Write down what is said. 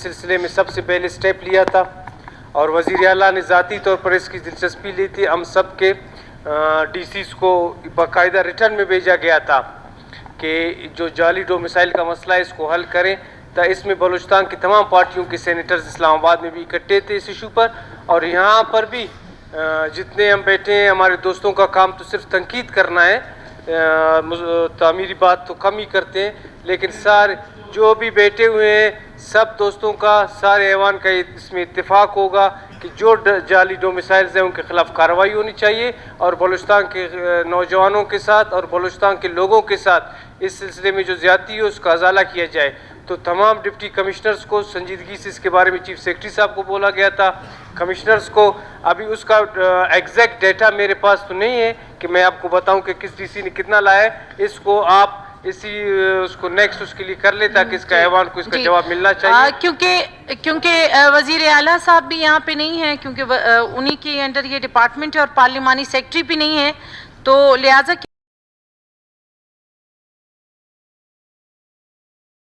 سلسلے میں سب سے پہلے سٹیپ لیا تھا اور وزیر اعلیٰ نے ذاتی طور پر اس کی دلچسپی لی تھی. ہم سب کے ڈی سیز کو باقاعدہ ریٹرن میں بھیجا گیا تھا کہ جو جعلی ڈومیسائل کا مسئلہ ہے اس کو حل کریں. تو اس میں بلوچستان کی تمام پارٹیوں کے سینیٹرز اسلام آباد میں بھی اکٹھے تھے اس ایشو پر, اور یہاں پر بھی جتنے ہم بیٹھے ہیں ہمارے دوستوں کا کام تو صرف تنقید کرنا ہے, تعمیری بات تو کم ہی کرتے ہیں, لیکن سارے جو بھی بیٹھے ہوئے ہیں سب دوستوں کا, سارے ایوان کا اس میں اتفاق ہوگا کہ جو جعلی ڈومیسائلز ہیں ان کے خلاف کارروائی ہونی چاہیے, اور بلوچستان کے نوجوانوں کے ساتھ اور بلوچستان کے لوگوں کے ساتھ اس سلسلے میں جو زیادتی ہے اس کا ازالہ کیا جائے. تو تمام ڈپٹی کمشنرز کو سنجیدگی سے اس کے بارے میں چیف سیکرٹری صاحب کو بولا گیا تھا, کمشنرز کو. ابھی اس کا ایگزیکٹ ڈیٹا میرے پاس تو نہیں ہے کہ میں آپ کو بتاؤں کہ کس ڈی سی نے کتنا لایا ہے. اس کو آپ اس کو نیکسٹ اس کے لیے کر لے تاکہ اس کا ایوان کو اس کا جواب ملنا چاہیے. کیونکہ وزیر اعلیٰ صاحب بھی یہاں پہ نہیں ہیں, کیونکہ انہی کے انڈر یہ ڈپارٹمنٹ ہے اور پارلیمانی سیکرٹری بھی نہیں ہے, تو لہٰذا